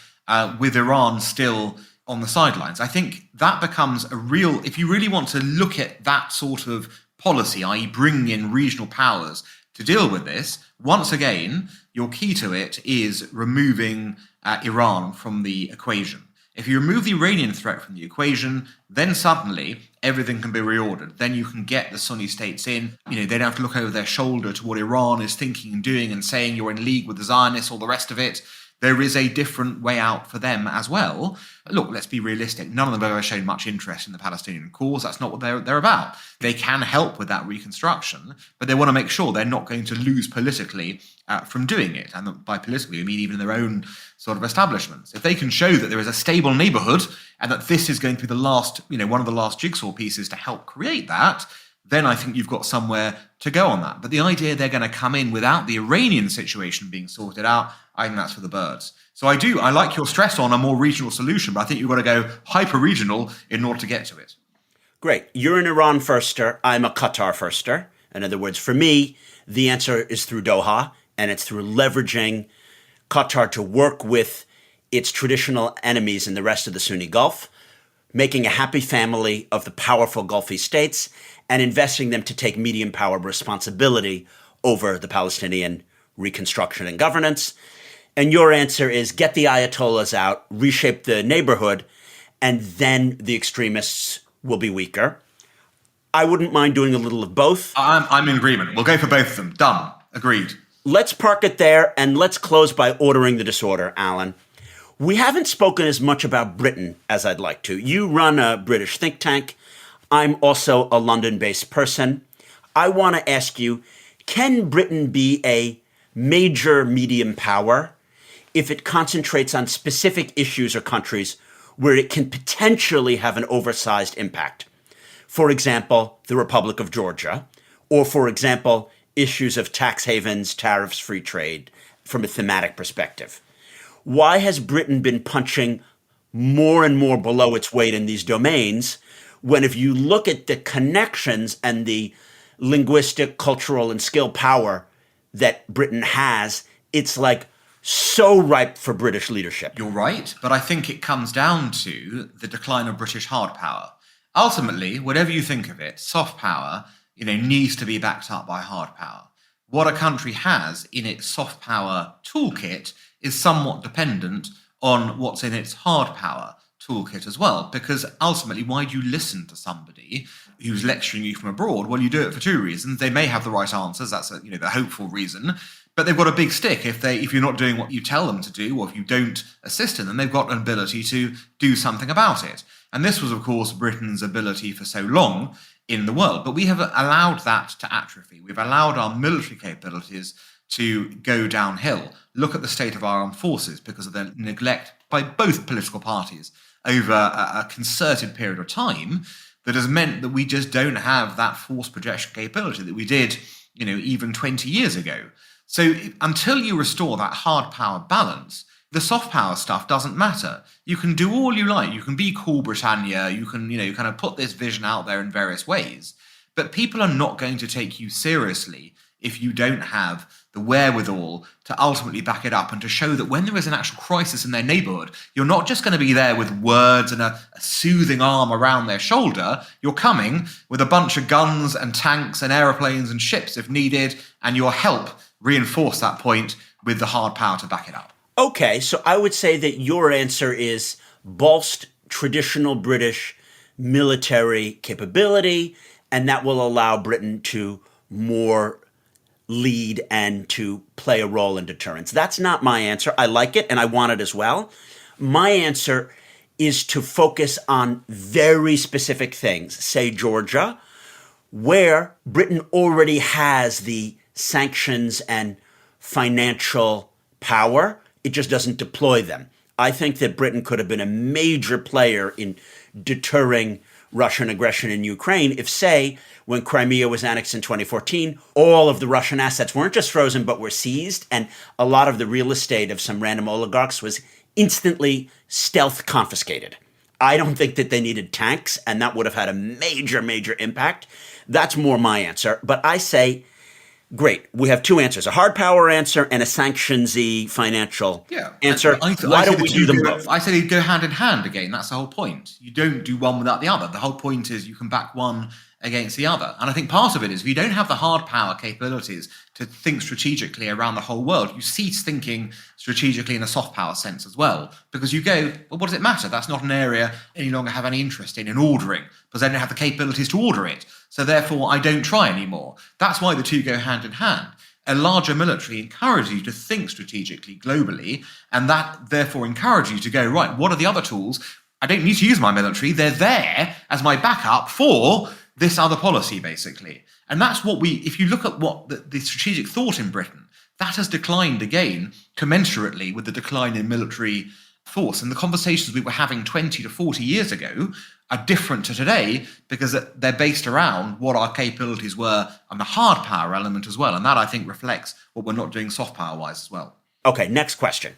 with Iran still on the sidelines? I think that becomes a real, if you really want to look at that sort of policy, i.e. bringing in regional powers to deal with this, once again, your key to it is removing Iran from the equation. If you remove the Iranian threat from the equation, then suddenly everything can be reordered. Then you can get the Sunni states in. They don't have to look over their shoulder to what Iran is thinking and doing and saying you're in league with the Zionists, all the rest of it. There is a different way out for them as well. Look, let's be realistic. None of them have ever shown much interest in the Palestinian cause. That's not what they're about. They can help with that reconstruction, but they want to make sure they're not going to lose politically from doing it. And by politically, I mean even in their own sort of establishments. If they can show that there is a stable neighborhood and that this is going to be the last, one of the last jigsaw pieces to help create that, then I think you've got somewhere to go on that. But the idea they're going to come in without the Iranian situation being sorted out, I think that's for the birds. So I like your stress on a more regional solution, but I think you've got to go hyper-regional in order to get to it. Great. You're an Iran firster. I'm a Qatar firster. In other words, for me, the answer is through Doha, and it's through leveraging Qatar to work with its traditional enemies in the rest of the Sunni Gulf, making a happy family of the powerful Gulfi states, and investing them to take medium power responsibility over the Palestinian reconstruction and governance. And your answer is get the Ayatollahs out, reshape the neighborhood, and then the extremists will be weaker. I wouldn't mind doing a little of both. I'm in agreement. We'll go for both of them. Done. Agreed. Let's park it there, and let's close by ordering the disorder, Alan. We haven't spoken as much about Britain as I'd like to. You run a British think tank. I'm also a London-based person. I want to ask you, can Britain be a major medium power if it concentrates on specific issues or countries where it can potentially have an oversized impact? For example, the Republic of Georgia, or for example, issues of tax havens, tariffs, free trade, from a thematic perspective. Why has Britain been punching more and more below its weight in these domains when if you look at the connections and the linguistic, cultural, and skill power that Britain has, it's like so ripe for British leadership? You're right, but I think it comes down to the decline of British hard power. Ultimately, whatever you think of it, soft power, needs to be backed up by hard power. What a country has in its soft power toolkit is somewhat dependent on what's in its hard power toolkit as well. Because ultimately, why do you listen to somebody who's lecturing you from abroad? Well, you do it for two reasons. They may have the right answers. That's the hopeful reason. But they've got a big stick if you're not doing what you tell them to do, or if you don't assist in them, they've got an ability to do something about it. And this was, of course, Britain's ability for so long in the world. But we have allowed that to atrophy. We've allowed our military capabilities to go downhill. Look at the state of our armed forces because of their neglect by both political parties over a concerted period of time that has meant that we just don't have that force projection capability that we did, even 20 years ago. So until you restore that hard power balance, the soft power stuff doesn't matter. You can do all you like. You can be cool Britannia. You can, kind of put this vision out there in various ways. But people are not going to take you seriously if you don't have the wherewithal to ultimately back it up and to show that when there is an actual crisis in their neighborhood, you're not just going to be there with words and a soothing arm around their shoulder. You're coming with a bunch of guns and tanks and aeroplanes and ships if needed, and you'll help reinforce that point with the hard power to back it up. Okay, so I would say that your answer is bolster traditional British military capability, and that will allow Britain to more lead and to play a role in deterrence. That's not my answer. I like it, and I want it as well. My answer is to focus on very specific things, say Georgia, where Britain already has the sanctions and financial power. It just doesn't deploy them. I think that Britain could have been a major player in deterring Russian aggression in Ukraine if, say, when Crimea was annexed in 2014, all of the Russian assets weren't just frozen but were seized, and a lot of the real estate of some random oligarchs was instantly stealth confiscated. I don't think that they needed tanks, and that would have had a major, major impact. That's more my answer. But I say, great, we have two answers, a hard power answer and a sanctions-y financial answer. Why don't we do them both? I say they go hand in hand again. That's the whole point. You don't do one without the other. The whole point is you can back one against the other. And I think part of it is if you don't have the hard power capabilities to think strategically around the whole world, you cease thinking strategically in a soft power sense as well. Because you go, well, what does it matter? That's not an area I any longer have any interest in ordering, because I don't have the capabilities to order it. So therefore, I don't try anymore. That's why the two go hand in hand. A larger military encourages you to think strategically globally, and that therefore encourages you to go, right, what are the other tools? I don't need to use my military. They're there as my backup for this other policy, basically. And that's what if you look at what the strategic thought in Britain, that has declined again commensurately with the decline in military force. And the conversations we were having 20 to 40 years ago are different to today because they're based around what our capabilities were and the hard power element as well. And that, I think, reflects what we're not doing soft power-wise as well. Okay, next question.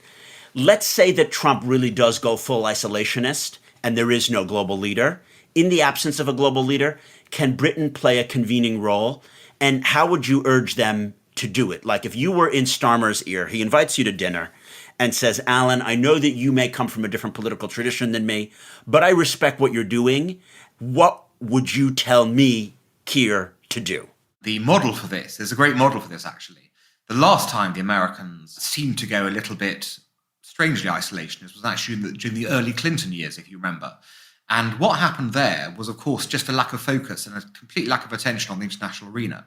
Let's say that Trump really does go full isolationist and there is no global leader. In the absence of a global leader, can Britain play a convening role? And how would you urge them to do it? Like if you were in Starmer's ear, he invites you to dinner and says, Alan, I know that you may come from a different political tradition than me, but I respect what you're doing. What would you tell me, Keir, to do? The model for this, there's a great model for this, actually. The last time the Americans seemed to go a little bit strangely isolationist was actually during the early Clinton years, if you remember. And what happened there was, of course, just a lack of focus and a complete lack of attention on the international arena.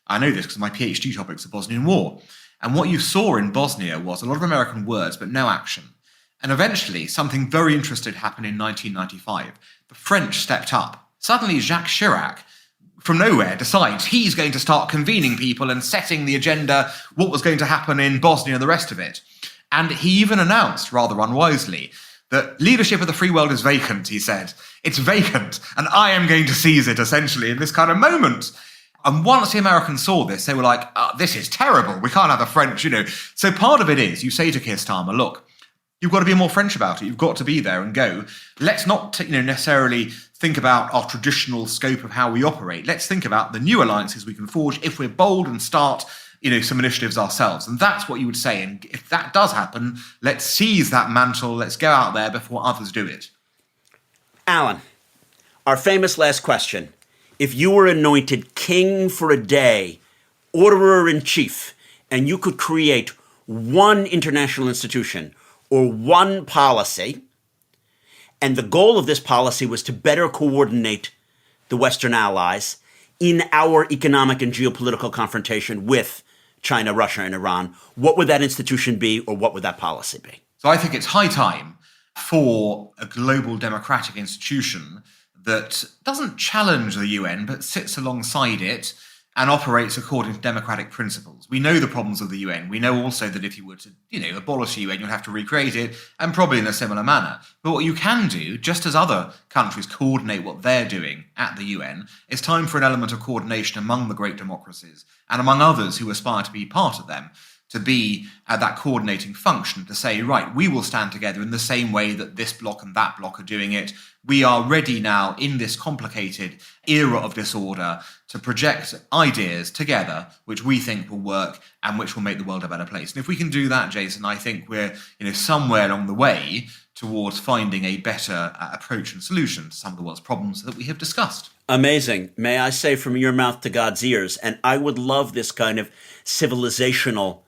I know this because my PhD topic's the Bosnian War. And what you saw in Bosnia was a lot of American words, but no action. And eventually, something very interesting happened in 1995. The French stepped up. Suddenly, Jacques Chirac, from nowhere, decides he's going to start convening people and setting the agenda, what was going to happen in Bosnia and the rest of it. And he even announced, rather unwisely, that leadership of the free world is vacant, he said. It's vacant, and I am going to seize it, essentially, in this kind of moment. And once the Americans saw this, they were like, this is terrible. We can't have the French, So part of it is, you say to Keir Starmer, look, you've got to be more French about it. You've got to be there and go. Let's not necessarily think about our traditional scope of how we operate. Let's think about the new alliances we can forge if we're bold and start some initiatives ourselves. And that's what you would say. And if that does happen, let's seize that mantle. Let's go out there before others do it. Alan, our famous last question. If you were anointed king for a day, orderer-in-chief, and you could create one international institution or one policy, and the goal of this policy was to better coordinate the Western allies in our economic and geopolitical confrontation with China, Russia, and Iran, what would that institution be, or what would that policy be? So I think it's high time for a global democratic institution that doesn't challenge the UN, but sits alongside it and operates according to democratic principles. We know the problems of the UN. We know also that if you were to, abolish the UN, you'll have to recreate it, and probably in a similar manner. But what you can do, just as other countries coordinate what they're doing at the UN, it's time for an element of coordination among the great democracies and among others who aspire to be part of them, to be that coordinating function, to say, right, we will stand together in the same way that this bloc and that bloc are doing it. We are ready now in this complicated era of disorder to project ideas together which we think will work and which will make the world a better place. And if we can do that, Jason, I think we're somewhere along the way towards finding a better approach and solution to some of the world's problems that we have discussed. Amazing. May I say from your mouth to God's ears, and I would love this kind of civilizational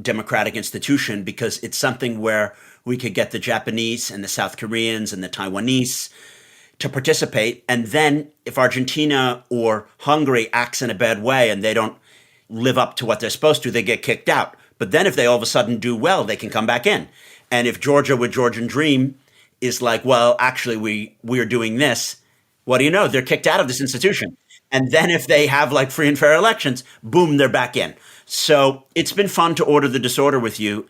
democratic institution because it's something where we could get the Japanese and the South Koreans and the Taiwanese to participate. And then if Argentina or Hungary acts in a bad way and they don't live up to what they're supposed to, they get kicked out. But then if they all of a sudden do well, they can come back in. And if Georgia with Georgian Dream is like, well, actually, we are doing this, what do you know? They're kicked out of this institution. And then if they have like free and fair elections, boom, they're back in. So it's been fun to order the disorder with you.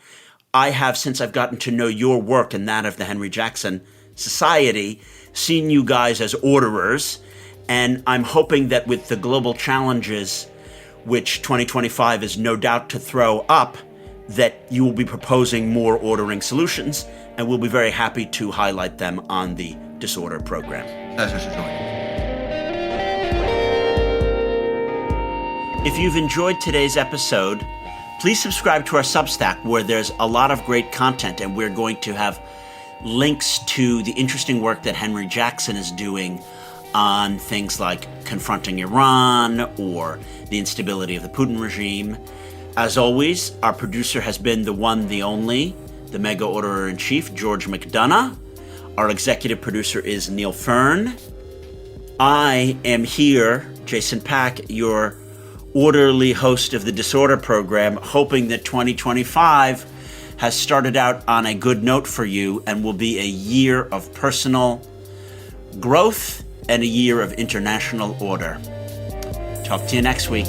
I have, since I've gotten to know your work and that of the Henry Jackson Society, seen you guys as orderers. And I'm hoping that with the global challenges, which 2025 is no doubt to throw up, that you will be proposing more ordering solutions. And we'll be very happy to highlight them on the Disorder program. Pleasure to join you. If you've enjoyed today's episode, please subscribe to our Substack where there's a lot of great content, and we're going to have links to the interesting work that Henry Jackson is doing on things like confronting Iran or the instability of the Putin regime. As always, our producer has been the one, the only, the Mega Orderer-in-Chief, George McDonough. Our executive producer is Neil Fern. I am here, Jason Pack, your orderly host of the Disorder program, hoping that 2025 has started out on a good note for you and will be a year of personal growth and a year of international order. Talk to you next week.